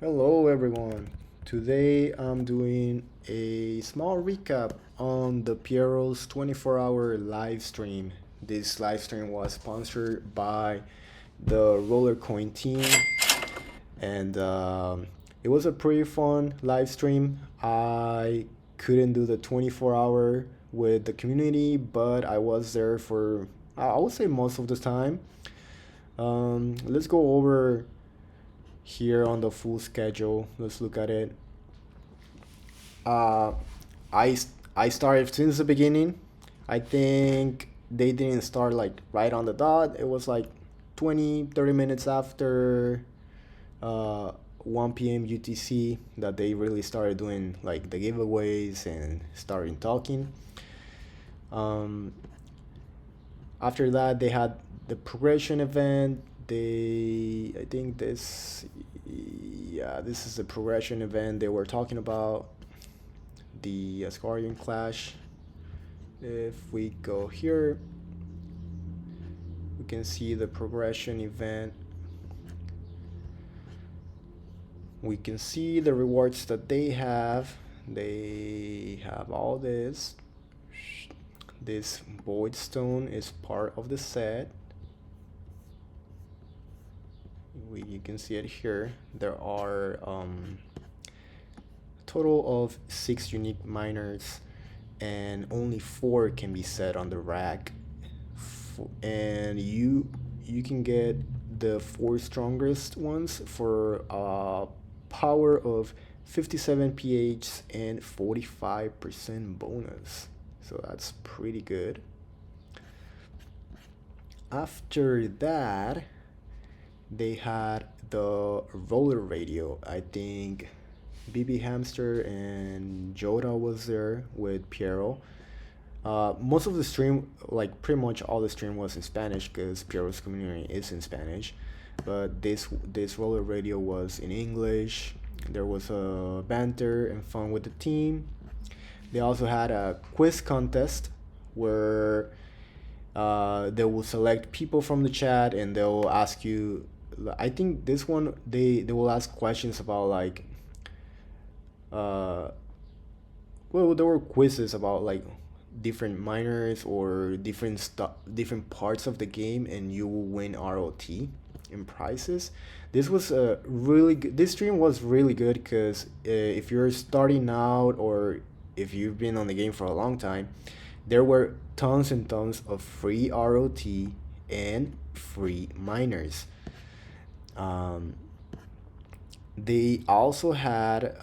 Hello everyone. Today I'm doing a small recap on the Piero's 24-hour live stream. This live stream was sponsored by the RollerCoin Team, and it was a pretty fun live stream. I couldn't do the 24-hour with the community, but I was there for I would say most of the time. Let's go over here on the full schedule. Let's look at it. Uh, I I started since the beginning. I think they didn't start like right on the dot. It was like 20-30 minutes after 1 p.m. UTC that they really started doing like the giveaways and starting talking. Um, After that, they had the progression event. I think this is the progression event they were talking about, the Asgardian Clash. If we go here, we can see the progression event. We can see the rewards that they have. They have all this. This void stone is part of the set. You can see it here. There are a total of 6 unique miners, and only 4 can be set on the rack. And you can get the 4 strongest ones for a power of 57 pH and 45% bonus. So that's pretty good. After that, they had the roller radio. I think BB Hamster and Joda was there with Piero. Most of the stream, like pretty much all the stream, was in Spanish because Piero's community is in Spanish. But this roller radio was in English. There was a banter and fun with the team. They also had a quiz contest where they will select people from the chat and they'll ask you. I think this one they will ask questions about like uh well, there were quizzes about like different miners or different parts of the game, and you will win ROT and prizes. This was a really good. This stream was really good because if you're starting out or if you've been on the game for a long time, there were tons and tons of free ROT and free miners. Um, they also had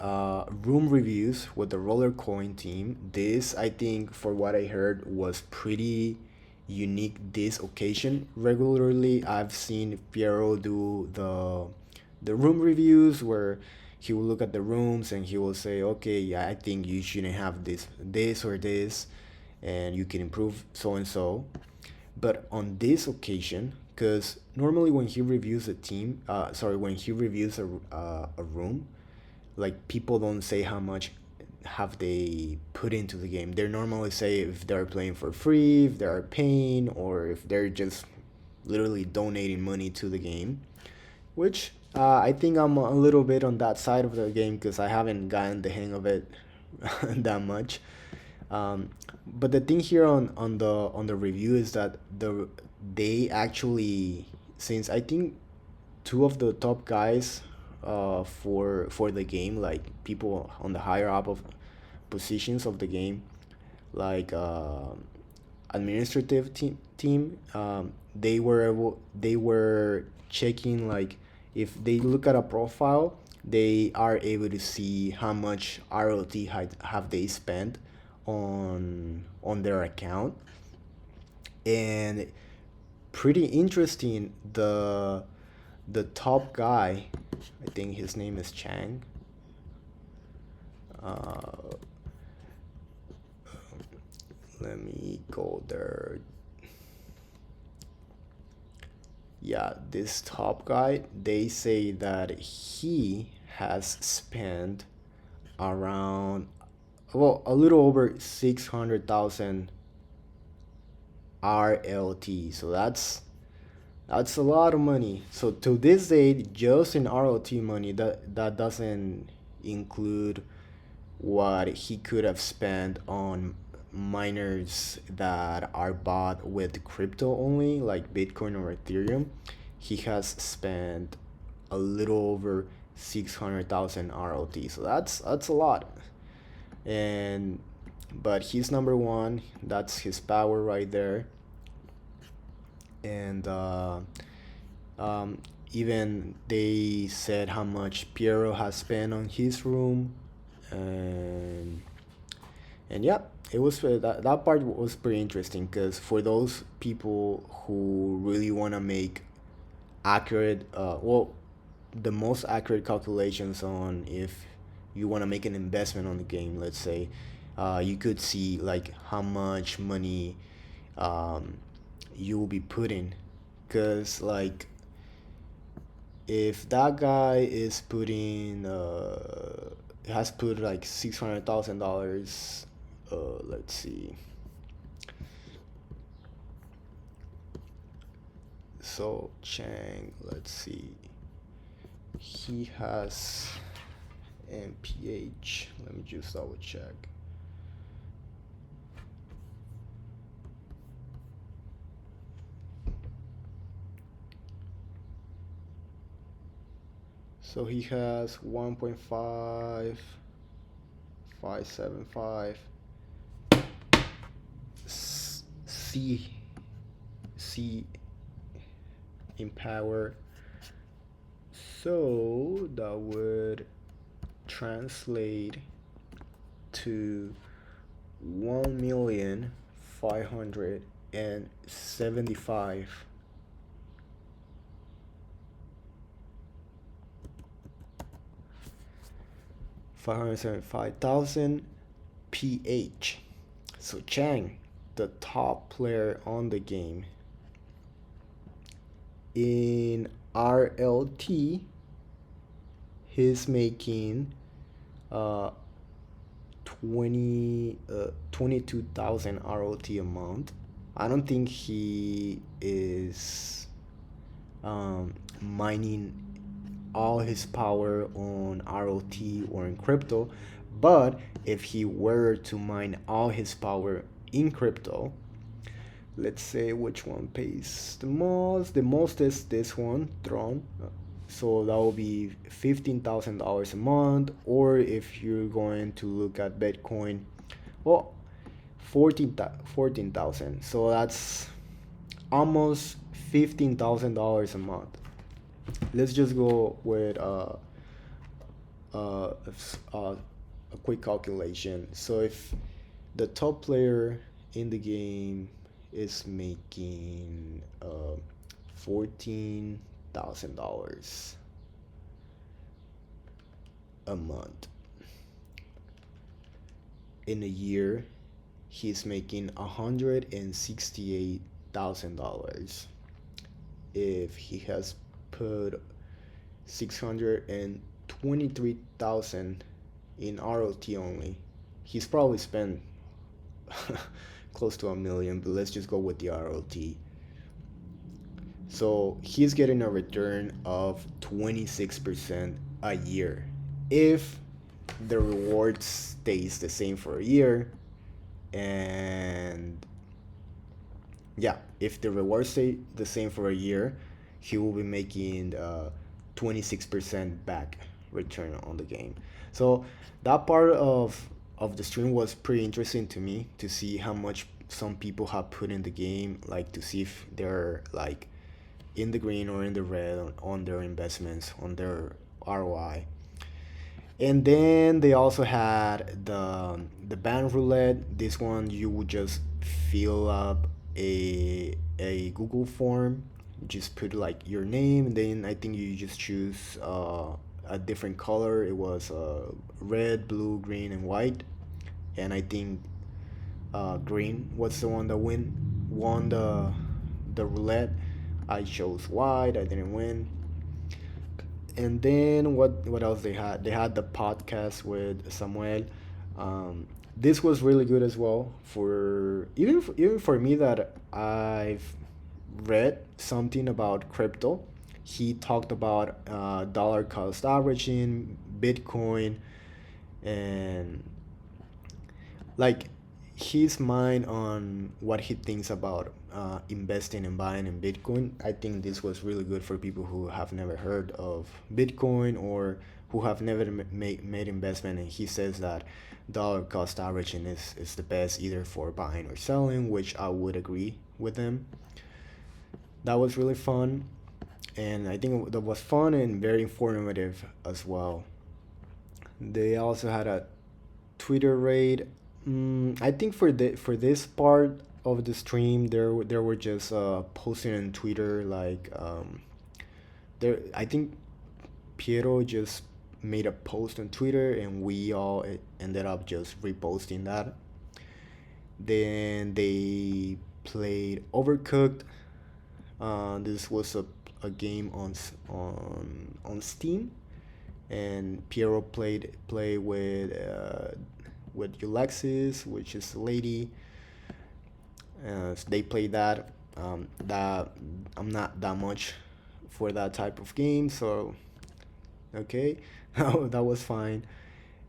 room reviews with the RollerCoin team. This, I think, for what I heard, was pretty unique this occasion. Regularly, I've seen Piero do the room reviews where he will look at the rooms and he will say, "Okay, yeah, I think you shouldn't have this or this, and you can improve so and so." But on this occasion, because normally when he reviews a team, when he reviews a room, like people don't say how much have they put into the game. They normally say if they're playing for free, if they're paying, or if they're just literally donating money to the game. Which I think I'm a little bit on that side of the game because I haven't gotten the hang of it that much. Um, but the thing here on the review is that they actually, since I think two of the top guys for the game, like people on the higher up of positions of the game, like administrative team, they were checking like if they look at a profile, they are able to see how much ROT have they spent on their account. And pretty interesting, the top guy, I think his name is Chang. uh, Let me go there. Yeah, this top guy, they say that he has spent around, well, a little over 600,000 RLT. So That's a lot of money. So to this day, just in ROT money, that doesn't include what he could have spent on miners that are bought with crypto only, like Bitcoin or Ethereum. He has spent a little over 600,000 ROT. So that's a lot. And but he's number one. That's his power right there. And um, even they said how much Piero has spent on his room, and yeah, it was that part was pretty interesting because for those people who really want to make accurate, the most accurate calculations on if you want to make an investment on the game, let's say, you could see like how much money um, you will be putting, because like if that guy is putting has put like $600,000, let's see, so Chang, let's see, he has MPH, let me just double check. So he has 1.5575 C C in power. So that would translate to 1,575,000 PH. So Chang, the top player on the game, in RLT, he's making uh 22,000 ROT a month. I don't think he is mining all his power on ROT or in crypto, but if he were to mine all his power in crypto, let's say which one pays the most. The most is this one, Tron. So that will be $15,000 a month. Or if you're going to look at Bitcoin, well, 14,000. So that's almost $15,000 a month. Let's just go with uh, uh, a quick calculation. So if the top player in the game is making $14,000 a month, in a year he's making $168,000. If he has put 623,000 in ROT only, he's probably spent close to a million, but let's just go with the ROT. So he's getting a return of 26% a year. If the reward stays the same for a year, and yeah, if the reward stay the same for a year, he will be making 26% back return on the game. So that part of the stream was pretty interesting to me, to see how much some people have put in the game, like to see if they're like in the green or in the red on their investments, on their ROI. And then they also had the band roulette. This one you would just fill up a Google form, just put like your name, and then I think you just choose a different color. It was red, blue, green, and white. And I think green was the one that won the roulette. I chose white. I didn't win. And then what else they had? They had the podcast with Samuel. This was really good as well, for even for me that I've read something about crypto. He talked about dollar cost averaging, Bitcoin, and like his mind on what he thinks about investing and buying in Bitcoin. I think this was really good for people who have never heard of Bitcoin or who have never made investment. And he says that dollar cost averaging is the best either for buying or selling, which I would agree with him. That was really fun, and I think that was fun and very informative as well. They also had a Twitter raid. I think for this part of the stream, there were just posting on Twitter like there. I think Piero just made a post on Twitter, and we all ended up just reposting that. Then they played Overcooked. This was a game on Steam, and Piero play with Ulexis, which is a lady. So they played that. That I'm not that much for that type of game, so okay, that was fine.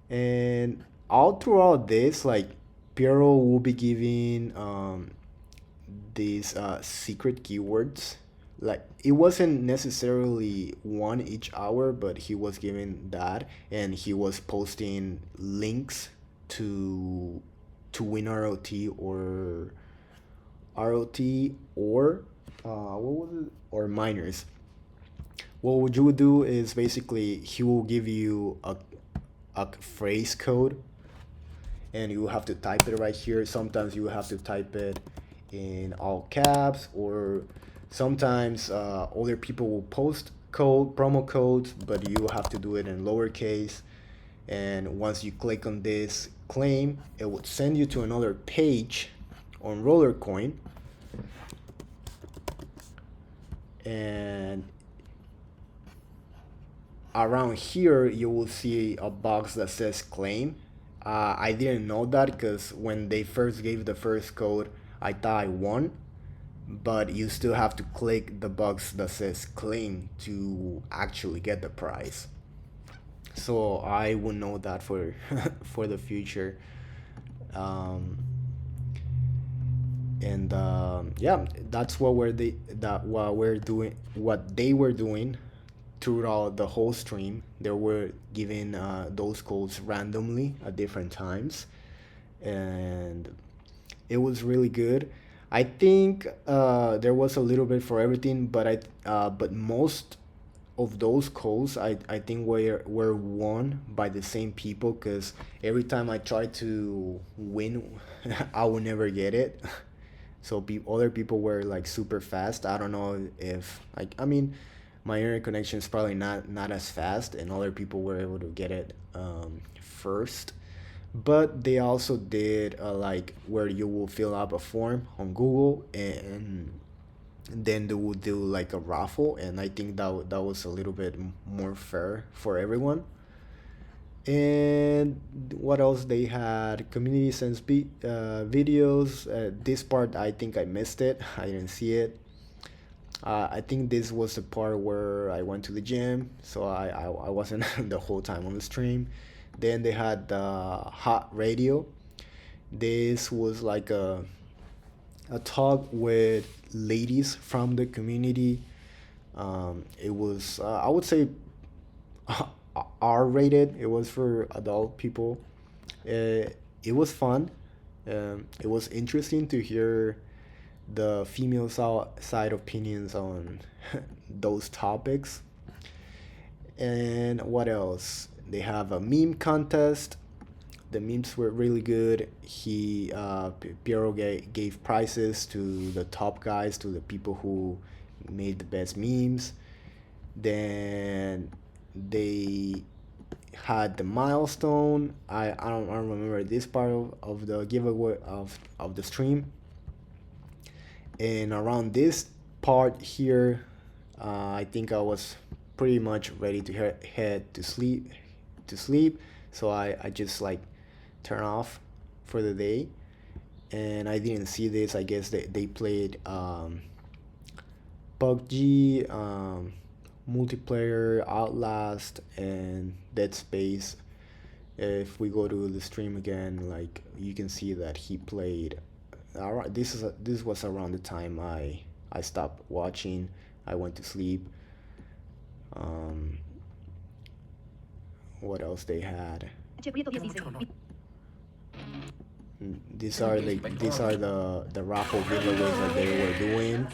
And all throughout this, like Piero will be giving these secret keywords. Like it wasn't necessarily one each hour, but he was giving that, and he was posting links to win ROT or what was it? Or miners. What you would do is basically he will give you a phrase code, and you have to type it right here. Sometimes you have to type it in all caps, or sometimes other people will post promo codes, but you have to do it in lowercase. And once you click on this claim, it would send you to another page on RollerCoin, and around here you will see a box that says claim. I didn't know that because when they first gave the first code, I thought I won, but you still have to click the box that says claim to actually get the prize. So I will know that for for the future. Um, and yeah, that's what they were doing throughout the whole stream. They were giving those codes randomly at different times, and it was really good. I think there was a little bit for everything, but most of those codes I think were won by the same people, because every time I try to win, I will never get it. So other people were like super fast. I don't know if like I mean, my internet connection is probably not as fast, and other people were able to get it first. But they also did like where you will fill up a form on Google, and then they would do like a raffle, and I think that was a little bit more fair for everyone. And what else they had? Community sense videos. This part I think I missed it. I didn't see it. I think this was the part where I went to the gym, so I wasn't the whole time on the stream. Then they had the hot radio. This was like a talk with ladies from the community. It was I would say R rated. It was for adult people. It was fun. It was interesting to hear the female side opinions on those topics. And what else? They have a meme contest. The memes were really good. Piero gave prizes to the top guys, to the people who made the best memes. Then they had the milestone. I don't remember this part of the giveaway of the stream. And around this part here, I think I was pretty much ready to head to sleep. So I just like turn off for the day, and I didn't see this. I guess they played PUBG, multiplayer, Outlast, and Dead Space. If we go to the stream again, like you can see that he played. This was around the time I stopped watching. I went to sleep. Um, what else they had? These are the raffle giveaways that they were doing.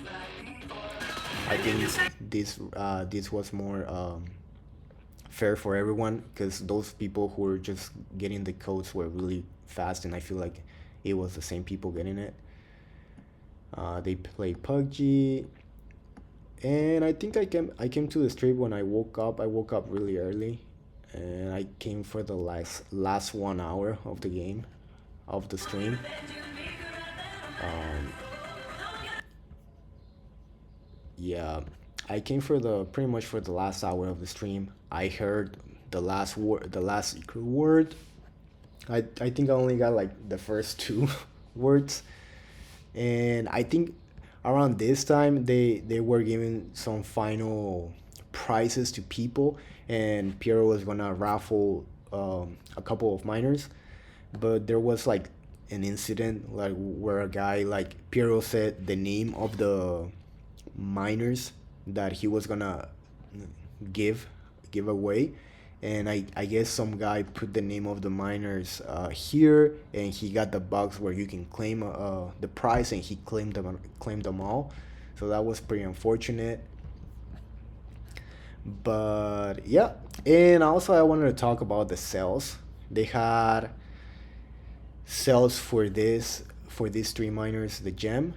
I think this was more fair for everyone because those people who were just getting the codes were really fast, and I feel like it was the same people getting it. They play PUBG, and I think I came to the stream when I woke up. I woke up really early, and I came for the last 1 hour of the game, of the stream. Um, yeah, I came for the pretty much for the last hour of the stream. I heard the last secret word. I think I only got like the first two words, and I think around this time they were giving some final prizes to people, and Piero was gonna raffle a couple of miners, but there was like an incident like where a guy like Piero said the name of the miners that he was gonna give give away, and I guess some guy put the name of the miners here, and he got the box where you can claim the prize, and he claimed them all. So that was pretty unfortunate. But yeah, and also I wanted to talk about the sales. They had sales for these three miners: the gem,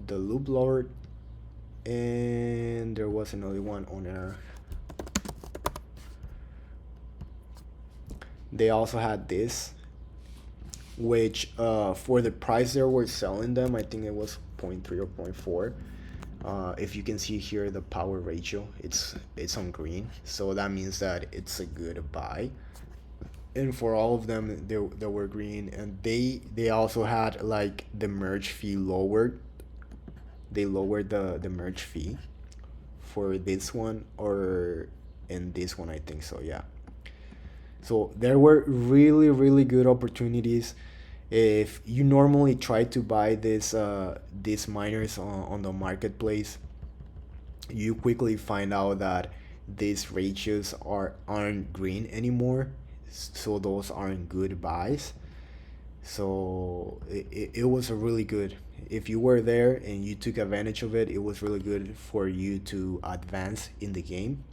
the loop lord, and there was another one on there. They also had this, which for the price they were selling them, I think it was point 0.3 or point 0.4. If you can see here, the power ratio, it's on green, so that means that it's a good buy. And for all of them, they were green, and they also had like the merge fee lowered. They lowered the merge fee for this one, or in this one, I think so. Yeah. So there were really good opportunities. If you normally try to buy these miners on the marketplace, you quickly find out that these ratios aren't green anymore. So those aren't good buys. So it was a really good. If you were there and you took advantage of it, it was really good for you to advance in the game.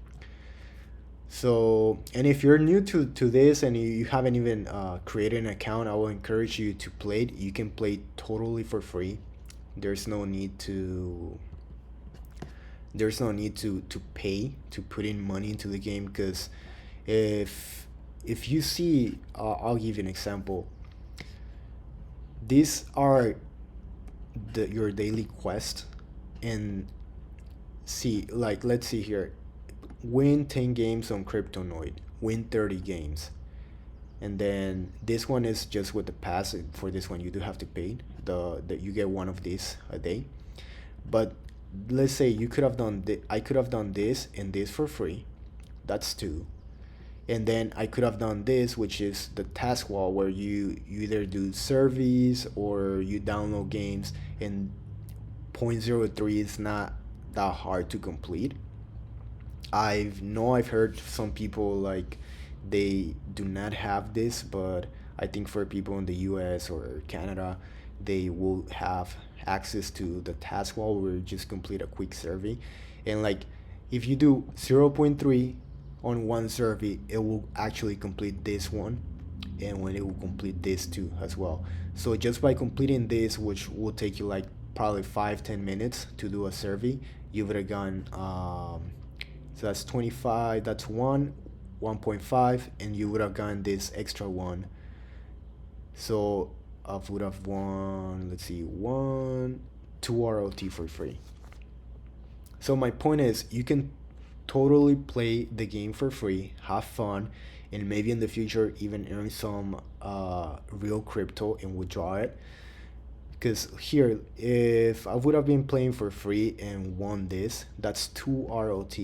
So, and if you're new to this and you haven't even created an account, I will encourage you to play it. You can play totally for free. There's no need to to pay to put in money into the game, because if you see, I'll give you an example. These are your daily quest, and see, like, let's see here: win 10 games on Cryptonoid, win 30 games. And then this one is just with the pass. For this one, you do have to pay. You get one of these a day. But let's say you could have done I could have done this and this for free. That's two. And then I could have done this, which is the task wall, where you either do surveys or you download games, and point 0.03 is not that hard to complete. I've heard some people like they do not have this, but I think for people in the US or Canada, they will have access to the task wall where you just complete a quick survey. And like if you do 0.3 on one survey, it will actually complete this one, and when it will complete this too as well. So just by completing this, which will take you like probably 5-10 minutes to do a survey, you would have gone so that's 25, that's 1.5, and you would have gotten this extra one. So I would have won, let's see, 2 ROT for free. So my point is, you can totally play the game for free, have fun, and maybe in the future even earn some real crypto and withdraw it. Because here, if I would have been playing for free and won this, that's 2 ROT.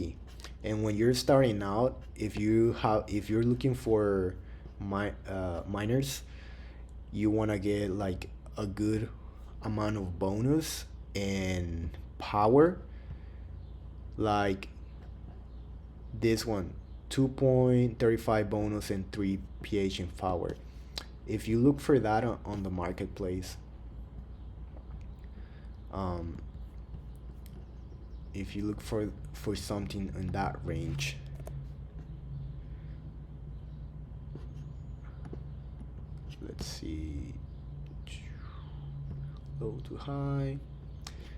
And when you're starting out, if you're looking for miners, you want to get like a good amount of bonus and power, like this one, 2.35 bonus and 3 pH in power. If you look for that on the marketplace, um, if you look for something in that range, let's see, low to high.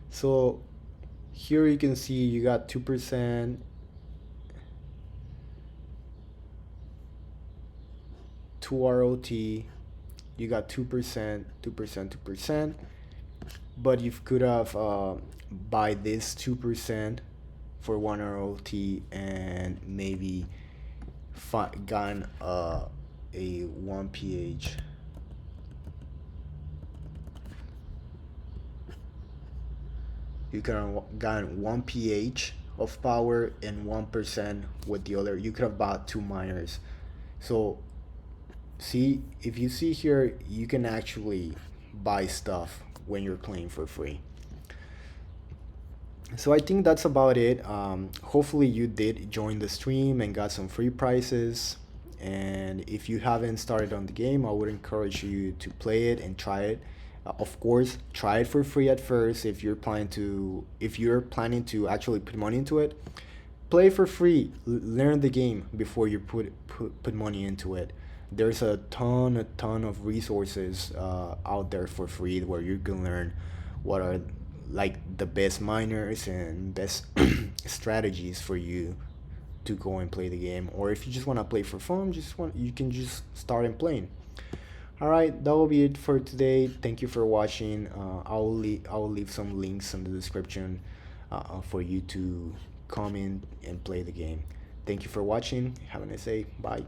So here you can see you got 2%, 2 ROT, you got 2%, 2%, 2%, but you could have buy this 2% for 1 ROT and maybe gotten a 1 pH. You could have gotten 1 pH of power and 1% with the other. You could have bought 2 miners. So see, if you see here, you can actually buy stuff when you're playing for free. So I think that's about it. Hopefully you did join the stream and got some free prizes. And if you haven't started on the game, I would encourage you to play it and try it. Of course, try it for free at first. If you're planning to actually put money into it, play for free. Learn the game before you put money into it. There's a ton of resources out there for free where you can learn what are like the best miners and best strategies for you to go and play the game. Or if you just want to play for fun, you can just start and playing. All right, that will be it for today. Thank you for watching. I'll leave some links in the description for you to come in and play the game. Thank you for watching. Have a nice day. Bye.